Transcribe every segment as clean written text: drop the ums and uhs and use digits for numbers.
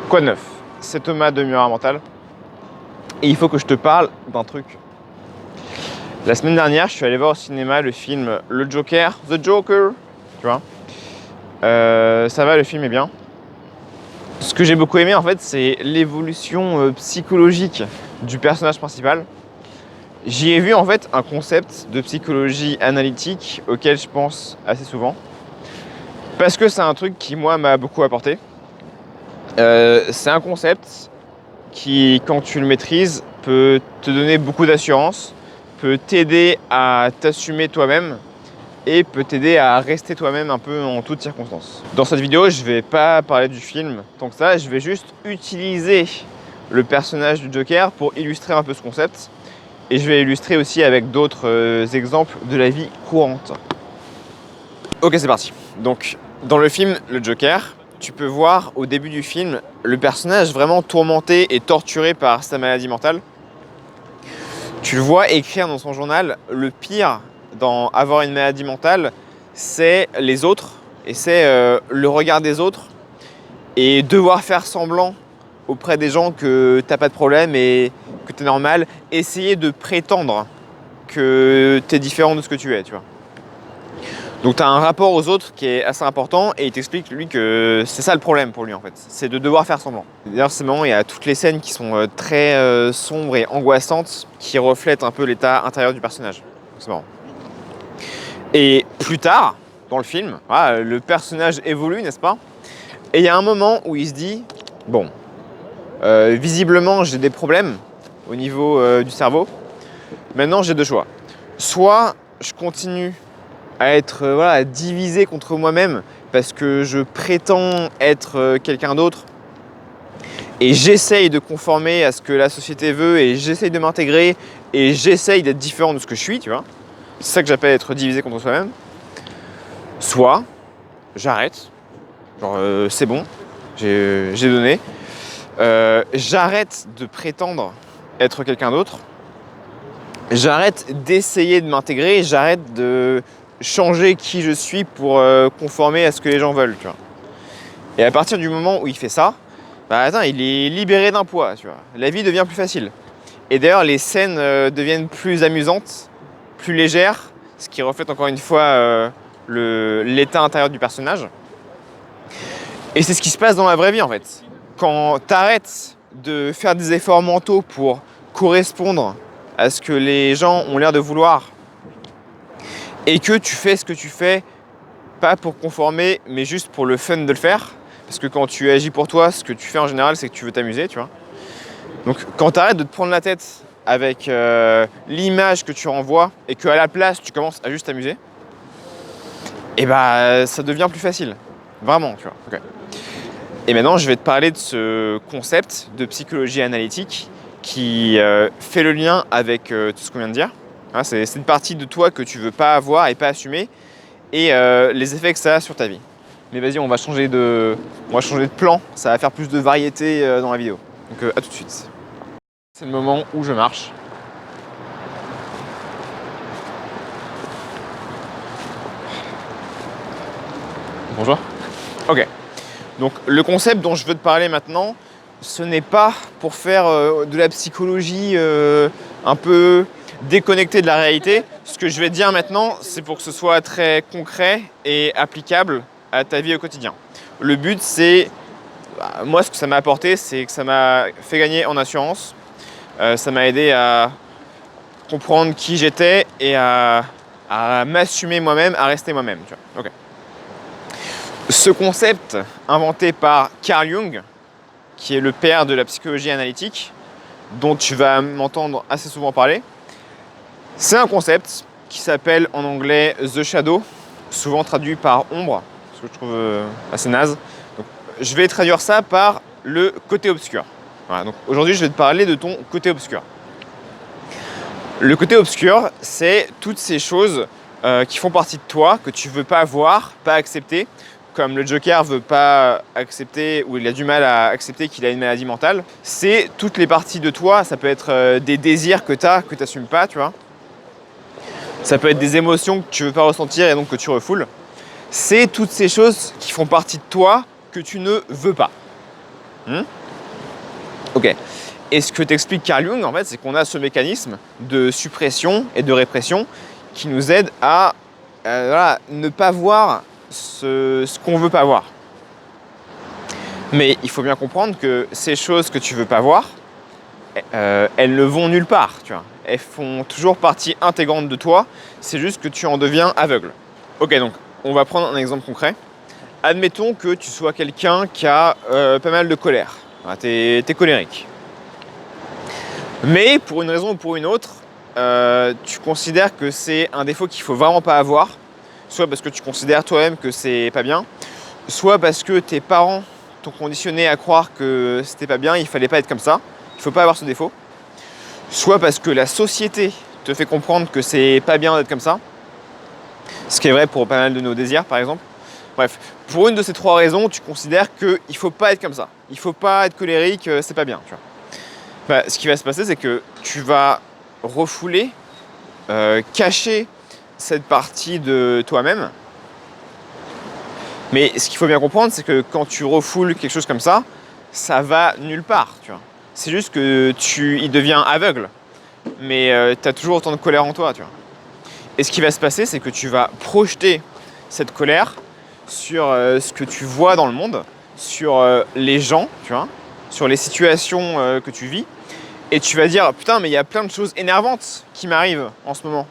Quoi de neuf? C'est Thomas de Murmure Mental. Et il faut que je te parle d'un truc. La semaine dernière, je suis allé voir au cinéma le film Le Joker, The Joker, tu vois. Ça va, le film est bien. Ce que j'ai beaucoup aimé, en fait, c'est l'évolution psychologique du personnage principal. J'y ai vu, en fait, un concept de psychologie analytique auquel je pense assez souvent. Parce que c'est un truc qui, moi, m'a beaucoup apporté. C'est un concept qui, quand tu le maîtrises, peut te donner beaucoup d'assurance, peut t'aider à t'assumer toi-même et peut t'aider à rester toi-même un peu en toutes circonstances. Dans cette vidéo, je vais pas parler du film tant que ça, je vais juste utiliser le personnage du Joker pour illustrer un peu ce concept et je vais illustrer aussi avec d'autres exemples de la vie courante. Ok, c'est parti. Donc, dans le film Le Joker, tu peux voir au début du film le personnage vraiment tourmenté et torturé par sa maladie mentale. Tu le vois écrire dans son journal, le pire dans avoir une maladie mentale, c'est les autres, et c'est le regard des autres, et devoir faire semblant auprès des gens que t'as pas de problème et que t'es normal, essayer de prétendre que t'es différent de ce que tu es, tu vois. Donc tu as un rapport aux autres qui est assez important et il t'explique lui que c'est ça le problème pour lui en fait, c'est de devoir faire semblant. D'ailleurs c'est marrant, il y a toutes les scènes qui sont très sombres et angoissantes qui reflètent un peu l'état intérieur du personnage. C'est marrant. Et plus tard, dans le film, voilà, le personnage évolue, n'est-ce pas? Et il y a un moment où il se dit, bon, visiblement j'ai des problèmes au niveau du cerveau, maintenant j'ai deux choix. Soit je continue à être voilà, divisé contre moi-même parce que je prétends être quelqu'un d'autre et j'essaye de conformer à ce que la société veut et j'essaye de m'intégrer et j'essaye d'être différent de ce que je suis, tu vois. C'est ça que j'appelle être divisé contre soi-même. Soit j'arrête, genre c'est bon, j'ai donné, j'arrête de prétendre être quelqu'un d'autre, j'arrête d'essayer de m'intégrer, j'arrête de changer qui je suis pour conformer à ce que les gens veulent, tu vois. Et à partir du moment où il fait ça, bah attends, il est libéré d'un poids, tu vois. La vie devient plus facile. Et d'ailleurs, les scènes deviennent plus amusantes, plus légères, ce qui reflète encore une fois l'état intérieur du personnage. Et c'est ce qui se passe dans la vraie vie en fait. Quand t'arrêtes de faire des efforts mentaux pour correspondre à ce que les gens ont l'air de vouloir, et que tu fais ce que tu fais, pas pour conformer, mais juste pour le fun de le faire. Parce que quand tu agis pour toi, ce que tu fais en général, c'est que tu veux t'amuser, tu vois. Donc quand tu arrêtes de te prendre la tête avec l'image que tu renvoies, et qu'à la place, tu commences à juste t'amuser, et bah ça devient plus facile. Vraiment, tu vois. Okay. Et maintenant, je vais te parler de ce concept de psychologie analytique qui fait le lien avec tout ce qu'on vient de dire. Hein, c'est une partie de toi que tu veux pas avoir et pas assumer et les effets que ça a sur ta vie. Mais vas-y, on va changer de plan, ça va faire plus de variété dans la vidéo. Donc à tout de suite. C'est le moment où je marche. Bonjour. Ok. Donc le concept dont je veux te parler maintenant, ce n'est pas pour faire de la psychologie un peu déconnectée de la réalité. Ce que je vais te dire maintenant, c'est pour que ce soit très concret et applicable à ta vie au quotidien. Le but, c'est, moi ce que ça m'a apporté, c'est que ça m'a fait gagner en assurance. Ça m'a aidé à comprendre qui j'étais et à m'assumer moi-même, à rester moi-même. Okay. Ce concept, inventé par Carl Jung, qui est le père de la psychologie analytique, dont tu vas m'entendre assez souvent parler, c'est un concept qui s'appelle en anglais The Shadow, souvent traduit par ombre, ce que je trouve assez naze. Donc, je vais traduire ça par le côté obscur. Voilà, donc aujourd'hui, je vais te parler de ton côté obscur. Le côté obscur, c'est toutes ces choses qui font partie de toi, que tu ne veux pas voir, pas accepter, comme le Joker veut pas accepter ou il a du mal à accepter qu'il a une maladie mentale. C'est toutes les parties de toi, ça peut être des désirs que tu n'assumes pas, tu vois. Ça peut être des émotions que tu veux pas ressentir et donc que tu refoules. C'est toutes ces choses qui font partie de toi que tu ne veux pas. Ok. Et ce que t'explique Carl Jung, en fait, c'est qu'on a ce mécanisme de suppression et de répression qui nous aide à voilà, ne pas voir ce qu'on veut pas voir. Mais il faut bien comprendre que ces choses que tu veux pas voir, elles ne vont nulle part, tu vois. Elles font toujours partie intégrante de toi, c'est juste que tu en deviens aveugle. Ok, donc on va prendre un exemple concret. Admettons que tu sois quelqu'un qui a pas mal de colère. T'es colérique. Mais pour une raison ou pour une autre, tu considères que c'est un défaut qu'il faut vraiment pas avoir, soit parce que tu considères toi-même que c'est pas bien, soit parce que tes parents t'ont conditionné à croire que c'était pas bien, il fallait pas être comme ça, il faut pas avoir ce défaut, soit parce que la société te fait comprendre que c'est pas bien d'être comme ça, ce qui est vrai pour pas mal de nos désirs par exemple. Bref, pour une de ces trois raisons, tu considères qu'il faut pas être comme ça, il faut pas être colérique, c'est pas bien, tu vois. Bah, ce qui va se passer, c'est que tu vas refouler, cacher cette partie de toi-même. Mais ce qu'il faut bien comprendre, c'est que quand tu refoules quelque chose comme ça va nulle part, tu vois. C'est juste que il devient aveugle, mais tu as toujours autant de colère en toi, tu vois. Et ce qui va se passer, c'est que tu vas projeter cette colère sur ce que tu vois dans le monde, sur les gens, tu vois, sur les situations que tu vis. Et tu vas dire, putain, mais il y a plein de choses énervantes qui m'arrivent en ce moment.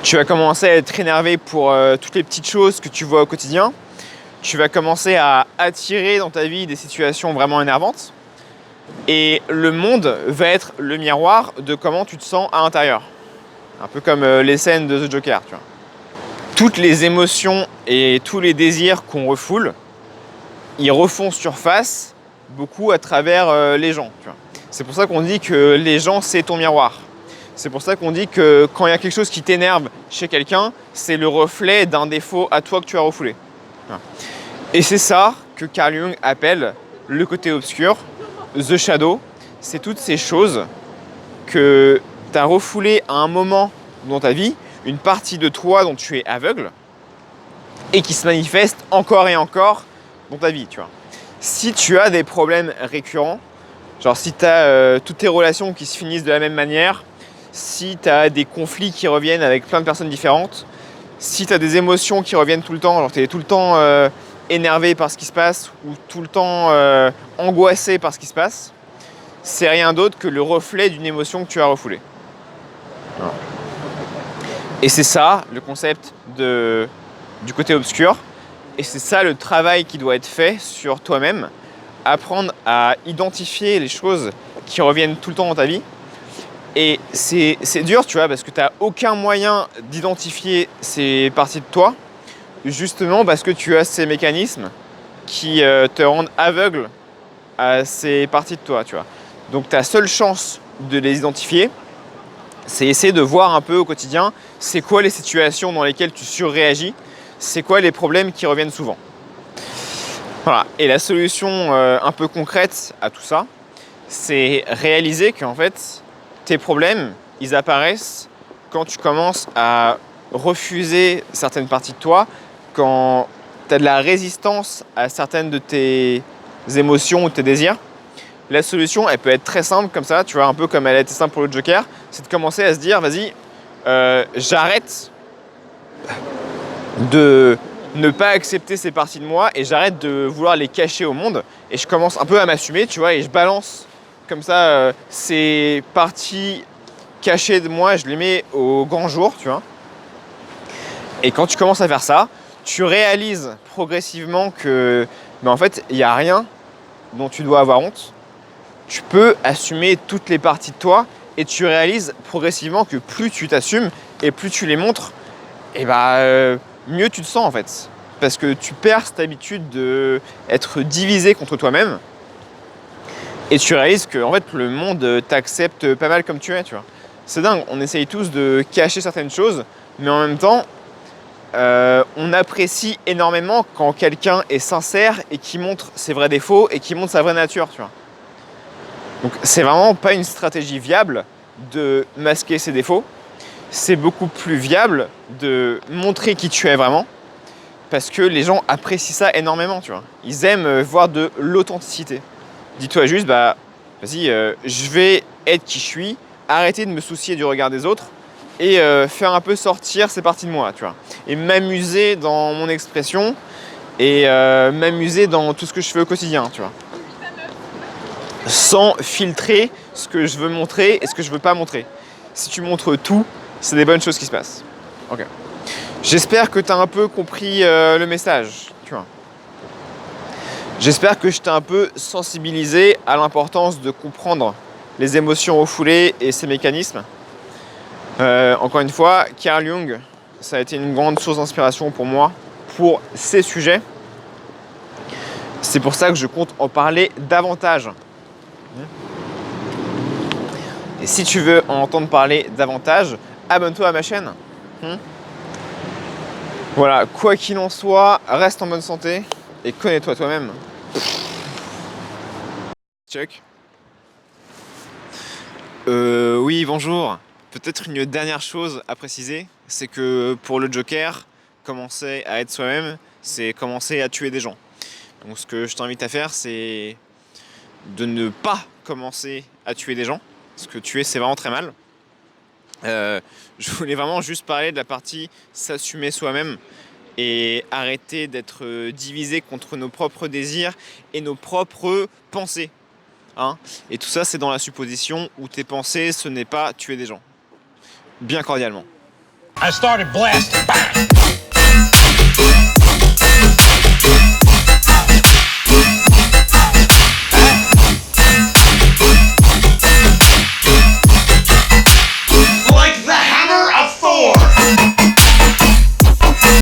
Tu vas commencer à être énervé pour toutes les petites choses que tu vois au quotidien. Tu vas commencer à attirer dans ta vie des situations vraiment énervantes. Et le monde va être le miroir de comment tu te sens à l'intérieur. Un peu comme les scènes de The Joker, tu vois. Toutes les émotions et tous les désirs qu'on refoule, ils refont surface beaucoup à travers les gens, tu vois. C'est pour ça qu'on dit que les gens, c'est ton miroir. C'est pour ça qu'on dit que quand il y a quelque chose qui t'énerve chez quelqu'un, c'est le reflet d'un défaut à toi que tu as refoulé. Voilà. Et c'est ça que Carl Jung appelle le côté obscur, the shadow. C'est toutes ces choses que tu as refoulées à un moment dans ta vie, une partie de toi dont tu es aveugle, et qui se manifeste encore et encore dans ta vie, tu vois. Si tu as des problèmes récurrents, genre si tu as toutes tes relations qui se finissent de la même manière, si tu as des conflits qui reviennent avec plein de personnes différentes, si tu as des émotions qui reviennent tout le temps, genre tu es tout le temps énervé par ce qui se passe ou tout le temps angoissé par ce qui se passe, c'est rien d'autre que le reflet d'une émotion que tu as refoulée. Voilà. Et c'est ça le concept du côté obscur. Et c'est ça le travail qui doit être fait sur toi-même. Apprendre à identifier les choses qui reviennent tout le temps dans ta vie. Et c'est dur, tu vois, parce que tu n'as aucun moyen d'identifier ces parties de toi, justement parce que tu as ces mécanismes qui te rendent aveugle à ces parties de toi, tu vois. Donc ta seule chance de les identifier, c'est essayer de voir un peu au quotidien, c'est quoi les situations dans lesquelles tu surréagis, c'est quoi les problèmes qui reviennent souvent. Voilà. Et la solution un peu concrète à tout ça, c'est réaliser qu'en fait, tes problèmes, ils apparaissent quand tu commences à refuser certaines parties de toi, quand tu as de la résistance à certaines de tes émotions ou tes désirs. La solution, elle peut être très simple comme ça, tu vois, un peu comme elle a été simple pour le Joker, c'est de commencer à se dire, vas-y, j'arrête de ne pas accepter ces parties de moi et j'arrête de vouloir les cacher au monde et je commence un peu à m'assumer, tu vois, et je balance comme ça ces parties cachées de moi, je les mets au grand jour, tu vois. Et quand tu commences à faire ça, tu réalises progressivement que, en fait, il n'y a rien dont tu dois avoir honte. Tu peux assumer toutes les parties de toi et tu réalises progressivement que plus tu t'assumes et plus tu les montres, et mieux tu te sens en fait. Parce que tu perds cette habitude d'être divisé contre toi-même et tu réalises que en fait, le monde t'accepte pas mal comme tu es, tu vois. C'est dingue, on essaye tous de cacher certaines choses, mais en même temps, on apprécie énormément quand quelqu'un est sincère et qui montre ses vrais défauts et qui montre sa vraie nature, tu vois. Donc c'est vraiment pas une stratégie viable de masquer ses défauts. C'est beaucoup plus viable de montrer qui tu es vraiment. parce que les gens apprécient ça énormément, tu vois. Ils aiment voir de l'authenticité. Dis-toi juste, bah, vas-y, je vais être qui je suis, arrêter de me soucier du regard des autres et faire un peu sortir ces parties de moi, tu vois. Et m'amuser dans mon expression et m'amuser dans tout ce que je fais au quotidien, tu vois. Sans filtrer ce que je veux montrer et ce que je veux pas montrer. Si tu montres tout, c'est des bonnes choses qui se passent. Ok. J'espère que tu as un peu compris le message, tu vois. J'espère que je t'ai un peu sensibilisé à l'importance de comprendre les émotions refoulées et ces mécanismes. Encore une fois, Carl Jung, ça a été une grande source d'inspiration pour moi pour ces sujets. C'est pour ça que je compte en parler davantage. Et si tu veux en entendre parler davantage, abonne-toi à ma chaîne. Voilà, quoi qu'il en soit, reste en bonne santé et connais-toi toi-même. Chuck. Oui, bonjour. Peut-être une dernière chose à préciser, c'est que pour le Joker, commencer à être soi-même, c'est commencer à tuer des gens. Donc ce que je t'invite à faire, c'est de ne pas commencer à tuer des gens, parce que tuer, c'est vraiment très mal. Je voulais vraiment juste parler de la partie s'assumer soi-même et arrêter d'être divisé contre nos propres désirs et nos propres pensées. Hein, et tout ça, c'est dans la supposition où tes pensées, ce n'est pas tuer des gens. Bien cordialement. I started blasting.